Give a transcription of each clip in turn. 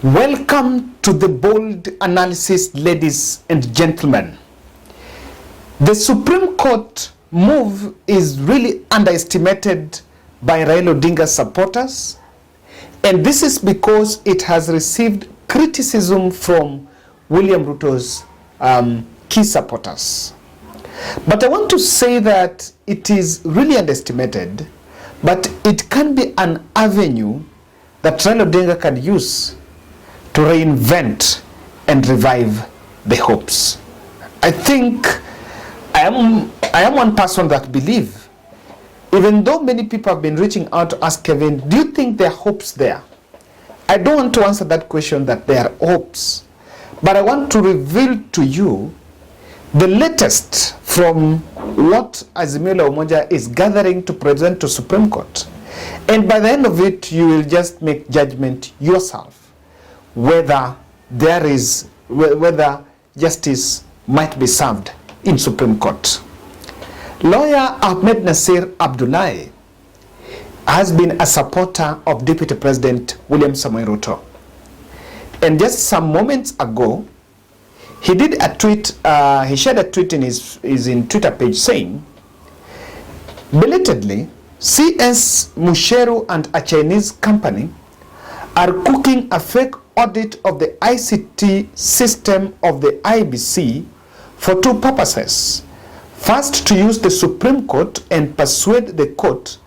Welcome to the bold analysis, ladies and gentlemen. The Supreme Court move is really underestimated by Raila Odinga's supporters, and this is because it has received criticism from William Ruto's key supporters. But I want to say that it is really underestimated, but it can be an avenue that Raila Odinga can use to reinvent and revive the hopes. I think I am one person that believe, even though many people have been reaching out to ask Kevin, do you think there are hopes there? I don't want to answer that question that there are hopes, but I want to reveal to you the latest from what Azimio La Umoja is gathering to present to Supreme Court. And by the end of it, you will just make judgment yourself whether justice might be served in Supreme Court. Lawyer Ahmed Nasir Abdullahi has been a supporter of Deputy President William Samoei Ruto. And just some moments ago, he did a tweet, he shared a tweet in his Twitter page saying, belatedly, CS Mucheru and a Chinese company are cooking a fake audit of the ICT system of the IEBC for two purposes. First, to use the Supreme Court and persuade the court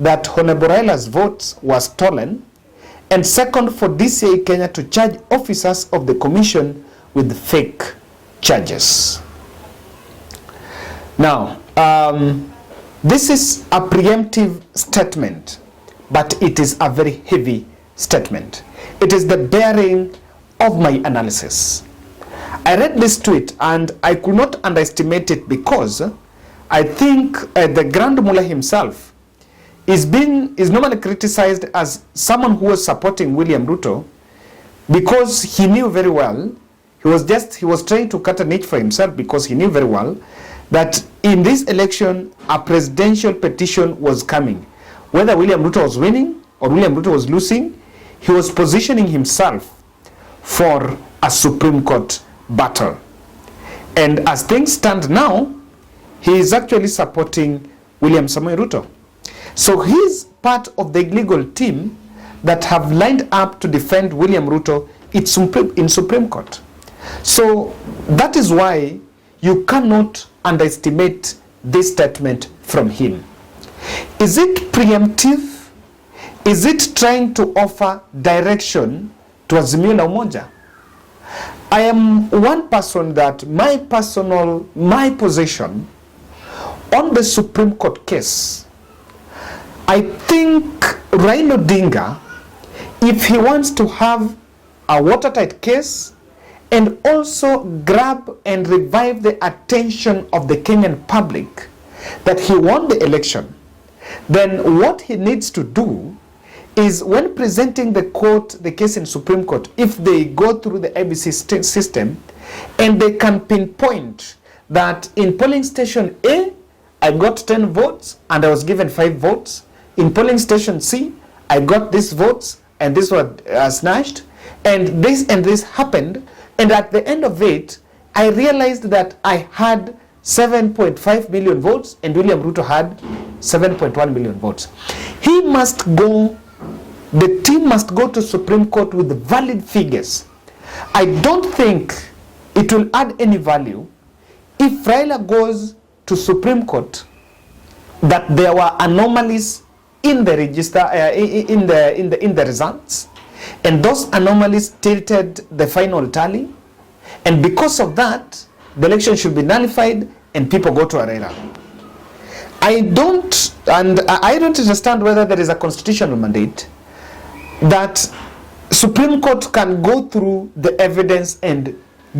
that Honorable Raila's votes were stolen. And second, for DCI Kenya to charge officers of the commission with fake charges. Now, this is a preemptive statement, but it is a very heavy statement. It is the bearing of my analysis. I read this tweet and I could not underestimate it because I think the Grand Mullah himself is normally criticized as someone who was supporting William Ruto because he knew very well, he was trying to cut a niche for himself because he knew very well that in this election a presidential petition was coming. Whether William Ruto was winning or William Ruto was losing, he was positioning himself for a Supreme Court battle. And as things stand now, he is actually supporting William Samoei Ruto. So he's part of the legal team that have lined up to defend William Ruto in Supreme Court. So that is why you cannot underestimate this statement from him. Is it preemptive? Is it trying to offer direction to Azimio La Umoja? I am one person that my position on the Supreme Court case, I think Raila Odinga, if he wants to have a watertight case and also grab and revive the attention of the Kenyan public that he won the election, then what he needs to do is when presenting the case in Supreme Court, if they go through the IEBC system and they can pinpoint that in polling station A, I got 10 votes and I was given 5 votes. In polling station C, I got these votes and this was snatched, and this happened, and at the end of it, I realized that I had 7.5 million votes and William Ruto had 7.1 million votes. The team must go to Supreme Court with valid figures. I don't think it will add any value if Raila goes to Supreme Court that there were anomalies in the register, in the results, and those anomalies tilted the final tally, and because of that, the election should be nullified and people go to Raila. I don't understand whether there is a constitutional mandate that Supreme Court can go through the evidence and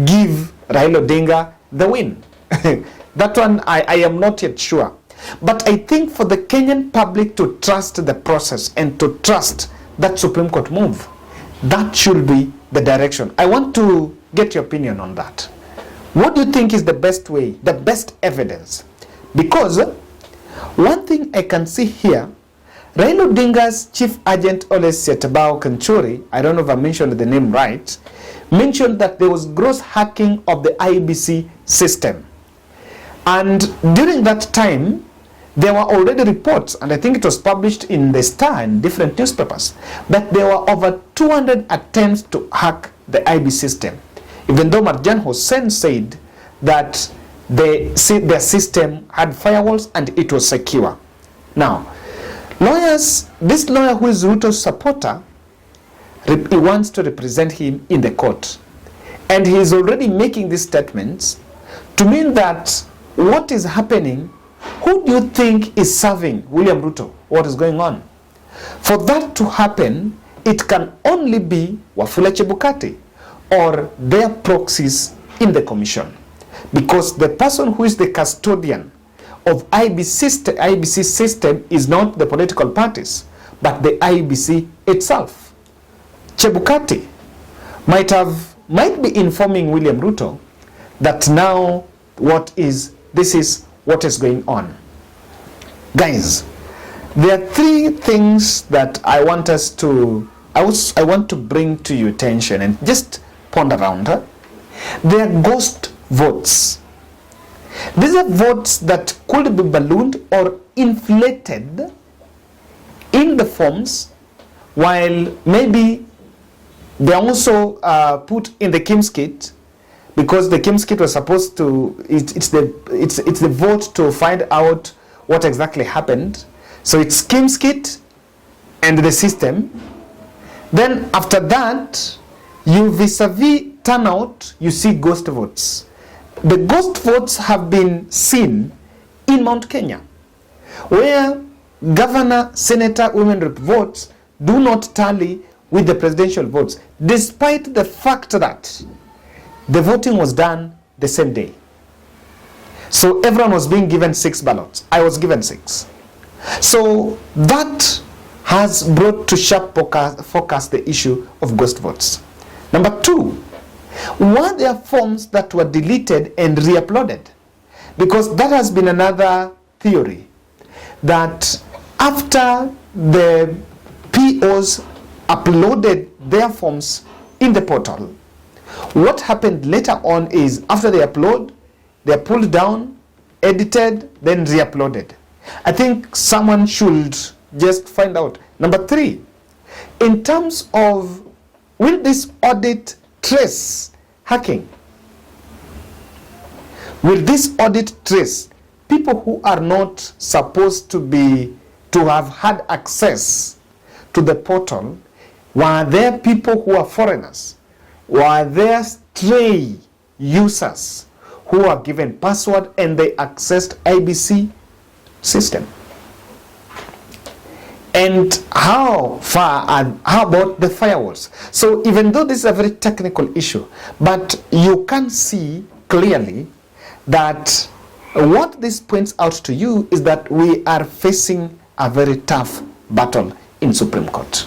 give Raila Odinga the win. That one I am not yet sure. But I think for the Kenyan public to trust the process and to trust that Supreme Court move, that should be the direction. I want to get your opinion on that. What do you think is the best way, the best evidence? Because one thing I can see here, Raila Odinga's chief agent, Ole Setebao Kanchuri, I don't know if I mentioned the name right, mentioned that there was gross hacking of the IEBC system. And during that time, there were already reports, and I think it was published in the Star and different newspapers, that there were over 200 attempts to hack the IEBC system, even though Marjan Hussein said that their system had firewalls and it was secure. Now, this lawyer who is Ruto's supporter, he wants to represent him in the court. And he is already making these statements to mean that what is happening, who do you think is serving William Ruto? What is going on? For that to happen, it can only be Wafula Chebukati or their proxies in the commission. Because the person who is the custodian of IEBC system is not the political parties, but the IEBC itself. Chebukati might be informing William Ruto that now this is what is going on. Guys, there are three things that I want to bring to your attention and just ponder around. They are ghost votes. These are votes that could be ballooned or inflated in the forms, while maybe they also put in the Kim's kit, because the Kim's kit was supposed to, it's the vote to find out what exactly happened. So it's Kim's kit and the system. Then after that, you vis-a-vis turnout, you see ghost votes. The ghost votes have been seen in Mount Kenya, where governor, senator, women rep votes do not tally with the presidential votes, despite the fact that the voting was done the same day. So everyone was being given 6 ballots. I was given 6. So that has brought to sharp focus the issue of ghost votes. Number 2, were there forms that were deleted and re-uploaded? Because that has been another theory, that after the POs uploaded their forms in the portal, what happened later on is after they upload, they are pulled down, edited, then re-uploaded. I think someone should just find out. Number 3, in terms of, will this audit trace hacking? Will this audit trace people who are not supposed to have had access to the portal? Were there people who are foreigners? Were there stray users who are given password and they accessed IEBC system? And how about the firewalls? So even though this is a very technical issue, but you can see clearly that what this points out to you is that we are facing a very tough battle in Supreme Court.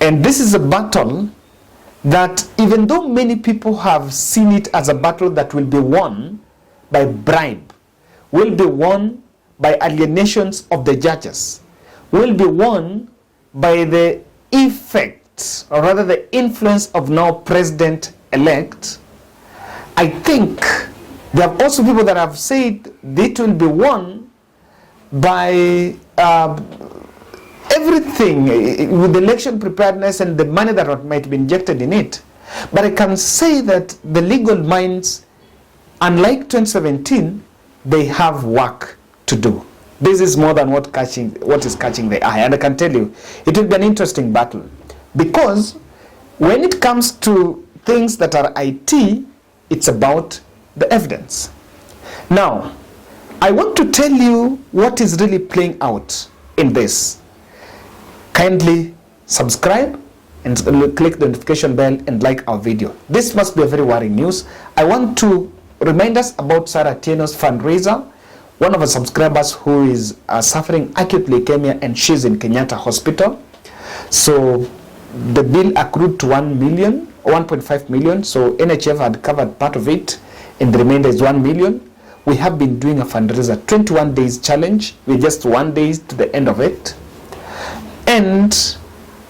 And this is a battle that, even though many people have seen it as a battle that will be won by bribe, will be won by alienations of the judges, will be won by the effect, or rather the influence of now president-elect, I think there are also people that have said it will be won by everything with election preparedness and the money that might be injected in it. But I can say that the legal minds, unlike 2017, they have work to do. This is more than what is catching the eye. And I can tell you, it will be an interesting battle. Because when it comes to things that are IT, it's about the evidence. Now, I want to tell you what is really playing out in this. Kindly subscribe and click the notification bell and like our video. This must be a very worrying news. I want to remind us about Sarah Tieno's fundraiser. One of our subscribers who is suffering acute leukemia, and she's in Kenyatta Hospital. So the bill accrued to 1.5 million. So NHF had covered part of it, and the remainder is 1 million. we have been doing a fundraiser, 21 days challenge. We're just 1 day to the end of it. And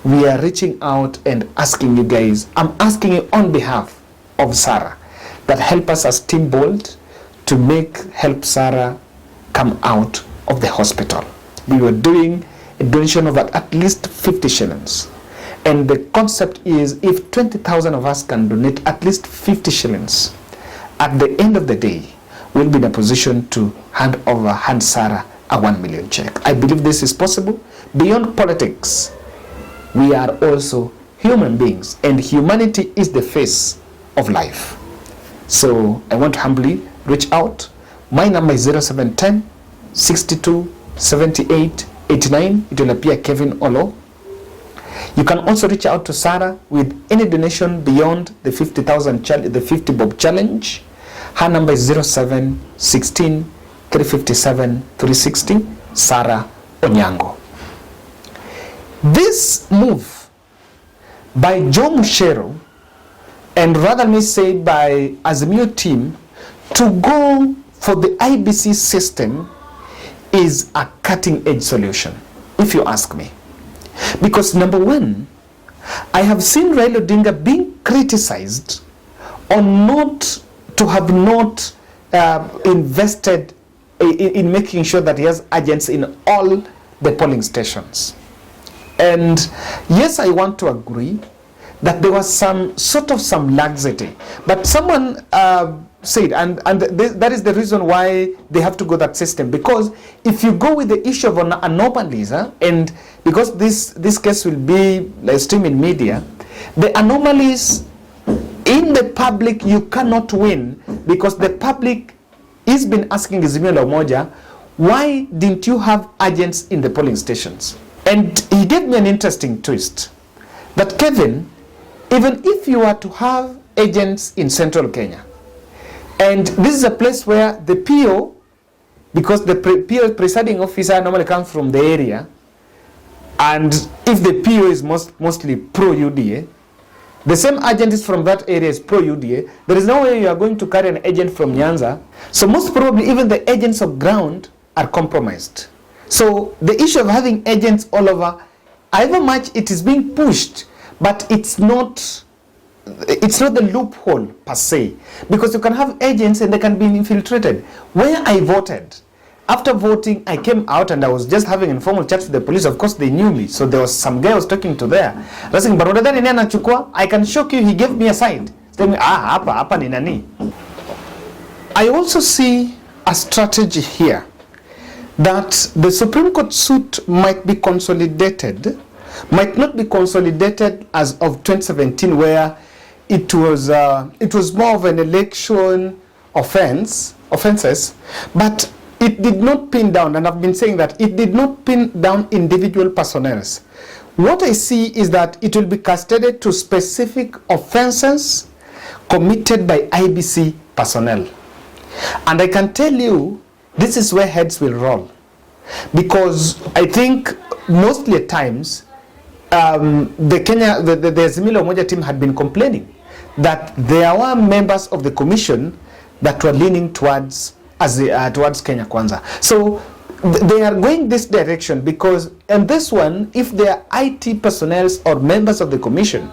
we are reaching out and asking you guys, I'm asking you on behalf of Sarah, that help us as Team Bold to help Sarah come out of the hospital. We were doing a donation of at least 50 shillings. And the concept is, if 20,000 of us can donate at least 50 shillings, at the end of the day, we'll be in a position to hand Sarah a 1 million check. I believe this is possible. Beyond politics, we are also human beings, and humanity is the face of life. So I want to humbly reach out. My number is 0710 62 78 89. It will appear Kevin Olo. You can also reach out to Sarah with any donation beyond the 50,000 the 50 bob challenge. Her number is 0716 357 360. Sarah Onyango. This move by Joe Mucheru, and rather me say by Azimio team, to go for the IEBC system is a cutting-edge solution, if you ask me. Because number one, I have seen Raila Odinga being criticized on not invested in making sure that he has agents in all the polling stations. And yes, I want to agree that there was some laxity, but someone said, and that is the reason why they have to go that system, because if you go with the issue of anomalies, and because this case will be streamed in media, the anomalies in the public, you cannot win, because the public has been asking Azimio la Umoja, why didn't you have agents in the polling stations? And he gave me an interesting twist, that Kevin, even if you are to have agents in central Kenya, and this is a place where the PO, because the PO presiding officer normally comes from the area, and if the PO is mostly pro-UDA, the same agent is from that area is pro-UDA, there is no way you are going to carry an agent from Nyanza. So most probably even the agents of ground are compromised. So the issue of having agents all over, however much it is being pushed, but it's not the loophole per se, because you can have agents and they can be infiltrated. Where I voted, after voting, I came out and I was just having informal chats with the police. Of course, they knew me, so there was some guy I was talking to there. I can shock you, he gave me a side. Telling me, hapa ni nani. I also see a strategy here that the Supreme Court suit might be consolidated, might not be consolidated as of 2017, where it was more of an election offenses, but it did not pin down, and I've been saying that it did not pin down individual personnels. What I see is that it will be cascaded to specific offenses committed by IEBC personnel. And I can tell you, this is where heads will roll. Because I think mostly at times, the Azimio la Umoja team had been complaining that there were members of the commission that were leaning towards Kenya Kwanza. So they are going this direction, because in this one, if they are IT personnel or members of the commission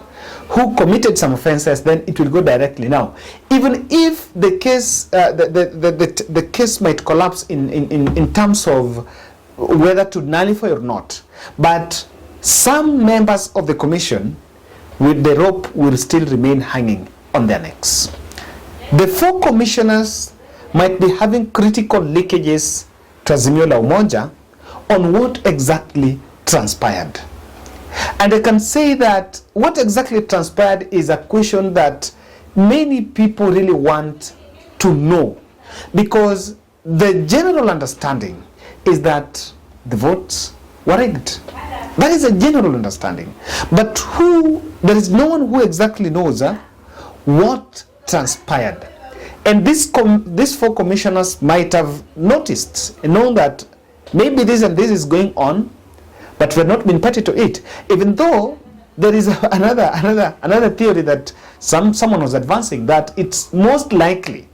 who committed some offenses, then it will go directly. Now, even if the case the case might collapse in terms of whether to nullify or not, but some members of the commission with the rope will still remain hanging on their necks. The 4 commissioners might be having critical leakages to Azimio la Umoja on what exactly transpired. And I can say that what exactly transpired is a question that many people really want to know, because the general understanding is that the votes were rigged. That is a general understanding. But there is no one who exactly knows what transpired. And these 4 commissioners might have noticed and known that maybe this and this is going on, but we're not been party to it. Even though there is another theory that someone was advancing, that it's most likely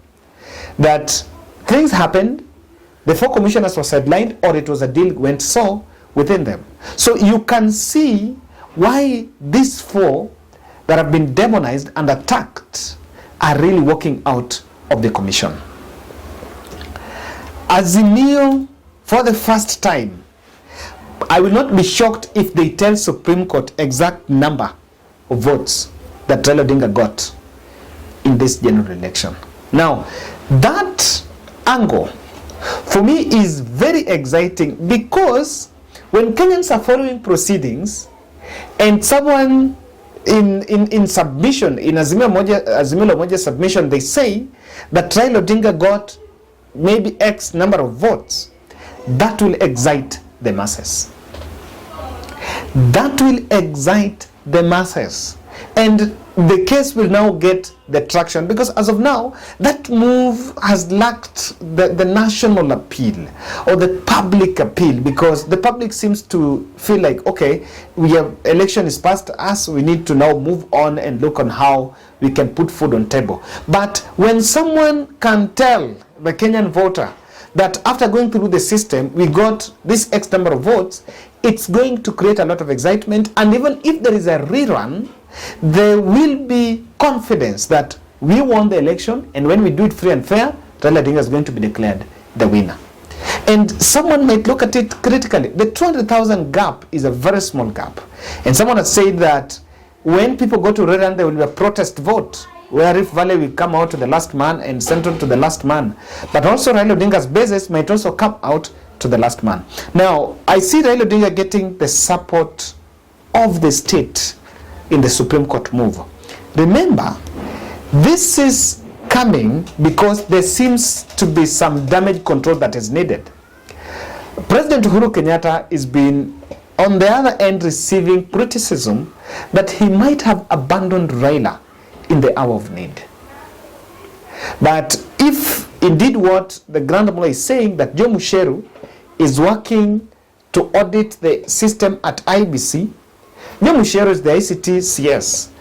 that things happened, the 4 commissioners were sidelined, or it was a deal went so within them. So you can see why these 4 that have been demonized and attacked are really walking out of the commission. Azimio, for the first time, I will not be shocked if they tell Supreme Court exact number of votes that Raila Odinga got in this general election. Now, that angle for me is very exciting, because when Kenyans are following proceedings and someone in submission, in Azimio Moja submission, they say that Raila Odinga got maybe X number of votes, that will excite the masses. That will excite the masses. And the case will now get the traction, because as of now, that move has lacked the national appeal or the public appeal, because the public seems to feel like, okay, we have election is past us, we need to now move on and look on how we can put food on table. But when someone can tell the Kenyan voter that after going through the system, we got this X number of votes, it's going to create a lot of excitement. And even if there is a rerun, there will be confidence that we won the election, and when we do it free and fair, Raila Odinga is going to be declared the winner. And someone might look at it critically. The 200,000 gap is a very small gap. And someone has said that when people go to rerun, there will be a protest vote, where Rift Valley will come out to the last man and Central to the last man. But also Raila Odinga's bases might also come out to the last man. Now, I see Raila Odinga getting the support of the state in the Supreme Court move. Remember, this is coming because there seems to be some damage control that is needed. President Uhuru Kenyatta is being, on the other end, receiving criticism that he might have abandoned Raila in the hour of need. But if indeed what the Grand Mullah is saying, that Joe Mucheru is working to audit the system at IEBC, Joe Mucheru is the ICT CS.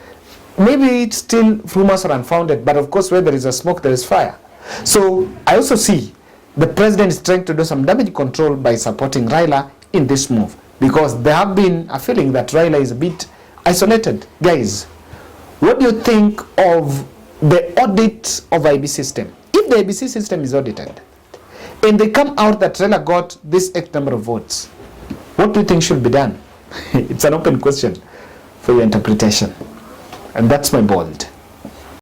Maybe it's still rumors are unfounded, but of course where there is a smoke, there is fire. So I also see the president is trying to do some damage control by supporting Raila in this move, because there have been a feeling that Raila is a bit isolated. Guys, what do you think of the audit of IEBC system? If the IEBC system is audited and they come out that Raila got this X number of votes, what do you think should be done? It's an open question for your interpretation. And that's my bold.